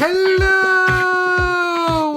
Hello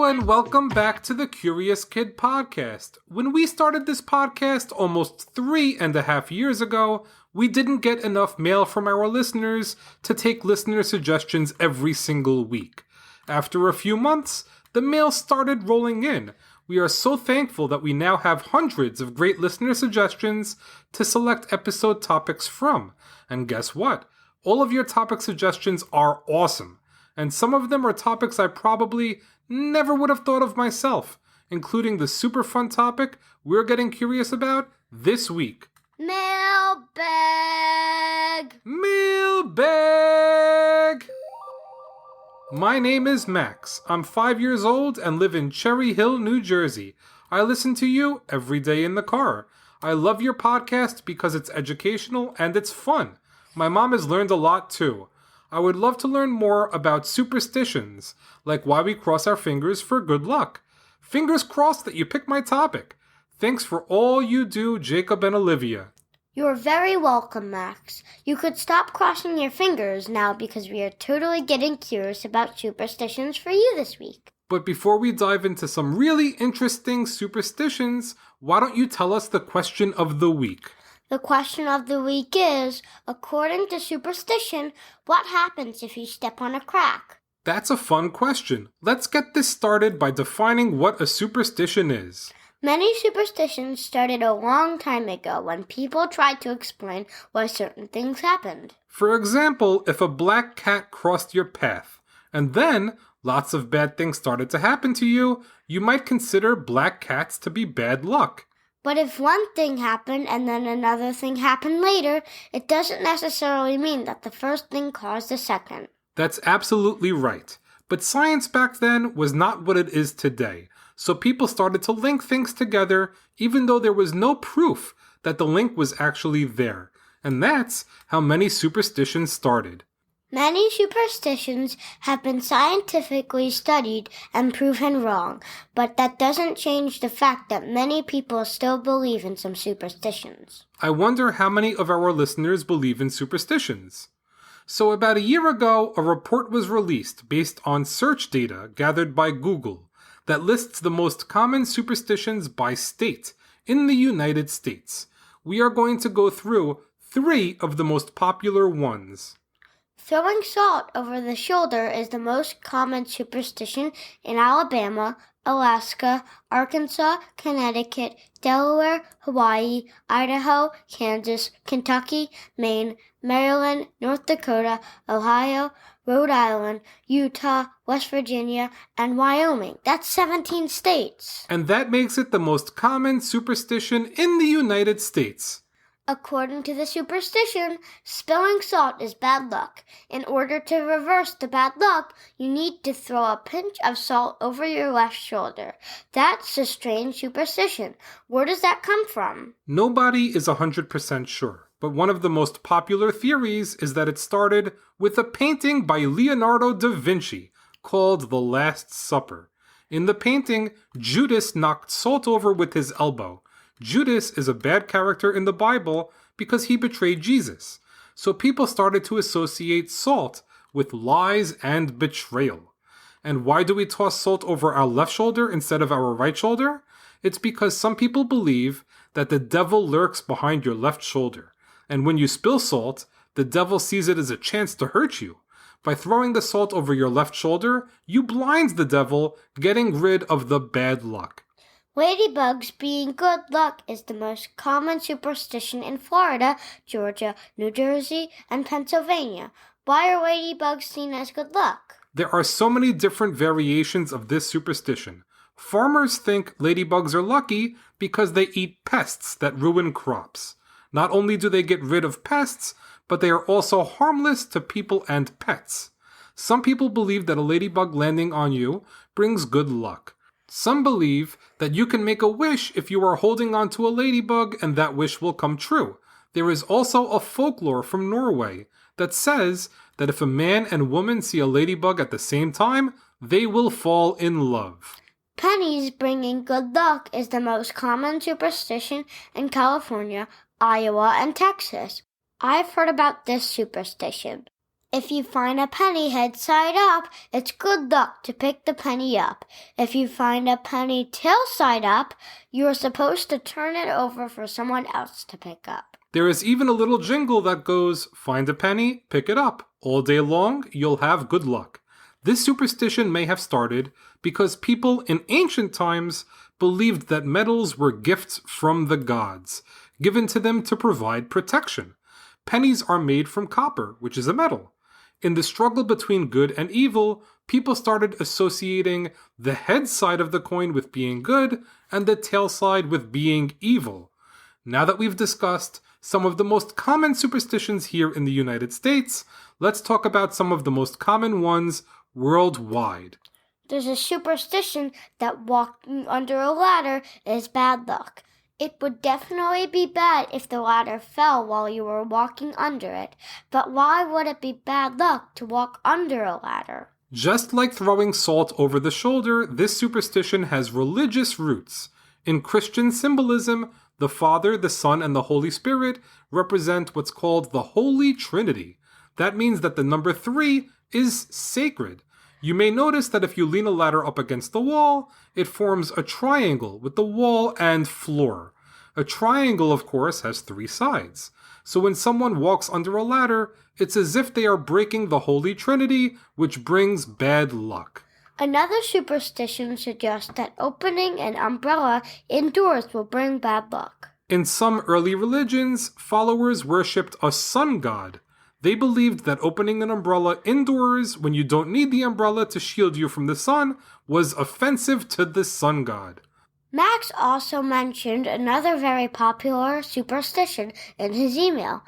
and welcome back to the Curious Kid podcast. When we started this podcast almost 3.5 years ago, we didn't get enough mail from our listeners to take listener suggestions every single week. After a few months, the mail started rolling in. We are so thankful that we now have hundreds of great listener suggestions to select episode topics from. And guess what? All of your topic suggestions are awesome. And some of them are topics I probably never would have thought of myself, including the super fun topic we're getting curious about this week. Mailbag! Mailbag! My name is Max. I'm 5 years old and live in Cherry Hill, New Jersey. I listen to you every day in the car. I love your podcast because it's educational and it's fun. My mom has learned a lot too. I would love to learn more about superstitions, like why we cross our fingers for good luck. Fingers crossed that you pick my topic. Thanks for all you do, Jacob and Olivia. You're very welcome, Max. You could stop crossing your fingers now because we are totally getting curious about superstitions for you this week. But before we dive into some really interesting superstitions, why don't you tell us the question of the week? The question of the week is, according to superstition, what happens if you step on a crack? That's a fun question. Let's get this started by defining what a superstition is. Many superstitions started a long time ago when people tried to explain why certain things happened. For example, if a black cat crossed your path, and then lots of bad things started to happen to you, you might consider black cats to be bad luck. But if one thing happened and then another thing happened later, it doesn't necessarily mean that the first thing caused the second. That's absolutely right. But science back then was not what it is today. So people started to link things together even though there was no proof that the link was actually there. And that's how many superstitions started. Many superstitions have been scientifically studied and proven wrong, but that doesn't change the fact that many people still believe in some superstitions. I wonder how many of our listeners believe in superstitions. So about a year ago, a report was released based on search data gathered by Google that lists the most common superstitions by state in the United States. We are going to go through 3 of the most popular ones. Throwing salt over the shoulder is the most common superstition in Alabama, Alaska, Arkansas, Connecticut, Delaware, Hawaii, Idaho, Kansas, Kentucky, Maine, Maryland, North Dakota, Ohio, Rhode Island, Utah, West Virginia, and Wyoming. That's 17 states. And that makes it the most common superstition in the United States. According to the superstition, spilling salt is bad luck. In order to reverse the bad luck, you need to throw a pinch of salt over your left shoulder. That's a strange superstition. Where does that come from? Nobody is 100% sure, but one of the most popular theories is that it started with a painting by Leonardo da Vinci called The Last Supper. In the painting, Judas knocked salt over with his elbow. Judas is a bad character in the Bible because he betrayed Jesus. So people started to associate salt with lies and betrayal. And why do we toss salt over our left shoulder instead of our right shoulder? It's because some people believe that the devil lurks behind your left shoulder. And when you spill salt, the devil sees it as a chance to hurt you. By throwing the salt over your left shoulder, you blind the devil, getting rid of the bad luck. Ladybugs being good luck is the most common superstition in Florida, Georgia, New Jersey, and Pennsylvania. Why are ladybugs seen as good luck? There are so many different variations of this superstition. Farmers think ladybugs are lucky because they eat pests that ruin crops. Not only do they get rid of pests, but they are also harmless to people and pets. Some people believe that a ladybug landing on you brings good luck. Some believe that you can make a wish if you are holding on to a ladybug and that wish will come true. There is also a folklore from Norway that says that if a man and woman see a ladybug at the same time, they will fall in love. Pennies bringing good luck is the most common superstition in California, Iowa, and Texas. I've heard about this superstition. If you find a penny head side up, it's good luck to pick the penny up. If you find a penny tail side up, you are supposed to turn it over for someone else to pick up. There is even a little jingle that goes, find a penny, pick it up. All day long, you'll have good luck. This superstition may have started because people in ancient times believed that metals were gifts from the gods, given to them to provide protection. Pennies are made from copper, which is a metal. In the struggle between good and evil, people started associating the head side of the coin with being good and the tail side with being evil. Now that we've discussed some of the most common superstitions here in the United States, let's talk about some of the most common ones worldwide. There's a superstition that walking under a ladder is bad luck. It would definitely be bad if the ladder fell while you were walking under it, but why would it be bad luck to walk under a ladder? Just like throwing salt over the shoulder, this superstition has religious roots. In Christian symbolism, the Father, the Son, and the Holy Spirit represent what's called the Holy Trinity. That means that the number 3 is sacred. You may notice that if you lean a ladder up against the wall, it forms a triangle with the wall and floor. A triangle, of course, has 3 sides. So when someone walks under a ladder, it's as if they are breaking the Holy Trinity, which brings bad luck. Another superstition suggests that opening an umbrella indoors will bring bad luck. In some early religions, followers worshipped a sun god. They believed that opening an umbrella indoors when you don't need the umbrella to shield you from the sun was offensive to the sun god. Max also mentioned another very popular superstition in his email.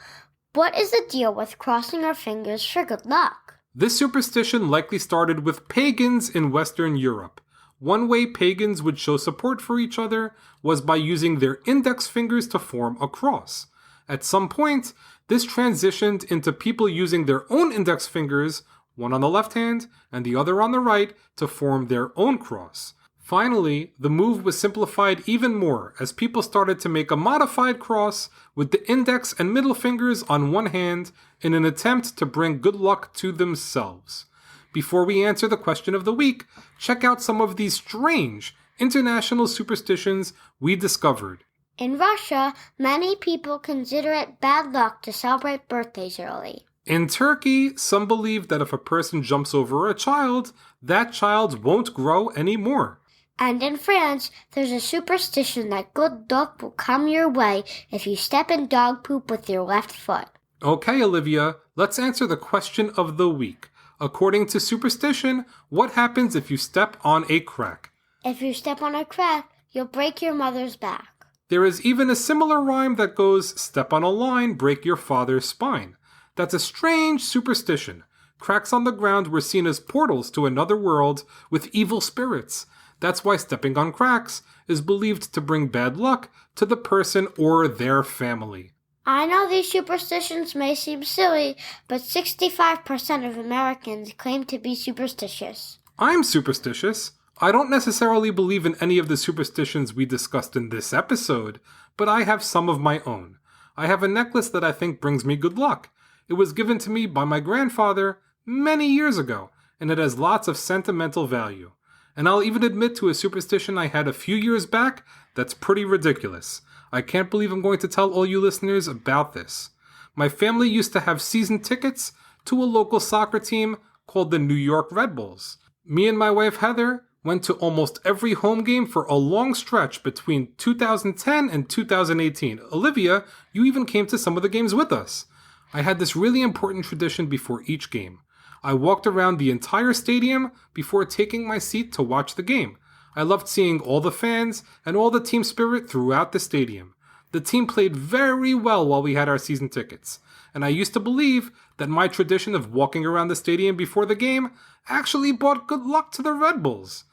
What is the deal with crossing our fingers for good luck? This superstition likely started with pagans in Western Europe. One way pagans would show support for each other was by using their index fingers to form a cross. At some point, this transitioned into people using their own index fingers, one on the left hand and the other on the right, to form their own cross. Finally, the move was simplified even more as people started to make a modified cross with the index and middle fingers on one hand in an attempt to bring good luck to themselves. Before we answer the question of the week, check out some of these strange international superstitions we discovered. In Russia, many people consider it bad luck to celebrate birthdays early. In Turkey, some believe that if a person jumps over a child, that child won't grow anymore. And in France, there's a superstition that good luck will come your way if you step in dog poop with your left foot. Okay, Olivia, let's answer the question of the week. According to superstition, what happens if you step on a crack? If you step on a crack, you'll break your mother's back. There is even a similar rhyme that goes, step on a line, break your father's spine. That's a strange superstition. Cracks on the ground were seen as portals to another world with evil spirits. That's why stepping on cracks is believed to bring bad luck to the person or their family. I know these superstitions may seem silly, but 65% of Americans claim to be superstitious. I'm superstitious. I don't necessarily believe in any of the superstitions we discussed in this episode, but I have some of my own. I have a necklace that I think brings me good luck. It was given to me by my grandfather many years ago, and it has lots of sentimental value. And I'll even admit to a superstition I had a few years back that's pretty ridiculous. I can't believe I'm going to tell all you listeners about this. My family used to have season tickets to a local soccer team called the New York Red Bulls. Me and my wife Heather went to almost every home game for a long stretch between 2010 and 2018. Olivia, you even came to some of the games with us. I had this really important tradition before each game. I walked around the entire stadium before taking my seat to watch the game. I loved seeing all the fans and all the team spirit throughout the stadium. The team played very well while we had our season tickets, and I used to believe that my tradition of walking around the stadium before the game actually brought good luck to the Red Bulls.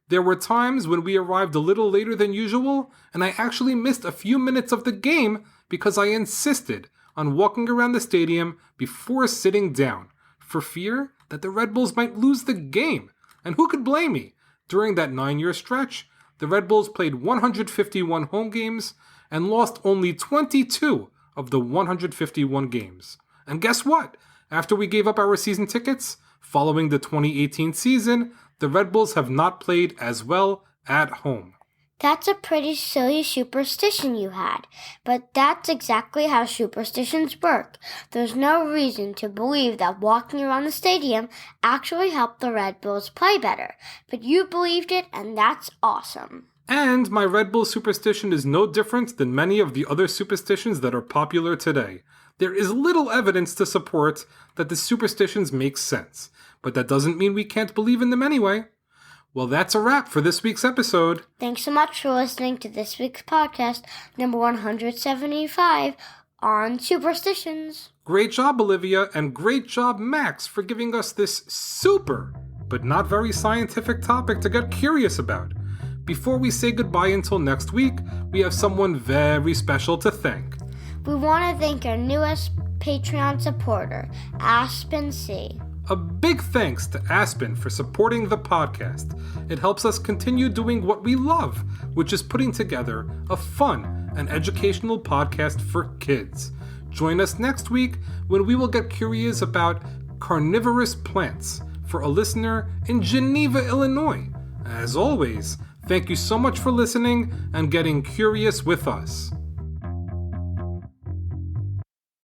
There were times when we arrived a little later than usual, and I actually missed a few minutes of the game because I insisted on walking around the stadium before sitting down, for fear that the Red Bulls might lose the game. And who could blame me? During that 9-year stretch, the Red Bulls played 151 home games and lost only 22 of the 151 games. And guess what? After we gave up our season tickets, following the 2018 season, the Red Bulls have not played as well at home. That's a pretty silly superstition you had, but that's exactly how superstitions work. There's no reason to believe that walking around the stadium actually helped the Red Bulls play better, but you believed it, and that's awesome. And my Red Bull superstition is no different than many of the other superstitions that are popular today. There is little evidence to support that the superstitions make sense, but that doesn't mean we can't believe in them anyway. Well, that's a wrap for this week's episode. Thanks so much for listening to this week's podcast, number 175, on Superstitions. Great job, Olivia, and great job, Max, for giving us this super, but not very scientific topic to get curious about. Before we say goodbye until next week, we have someone very special to thank. We want to thank our newest Patreon supporter, Aspen C. A big thanks to Aspen for supporting the podcast. It helps us continue doing what we love, which is putting together a fun and educational podcast for kids. Join us next week when we will get curious about carnivorous plants for a listener in Geneva, Illinois. As always, thank you so much for listening and getting curious with us.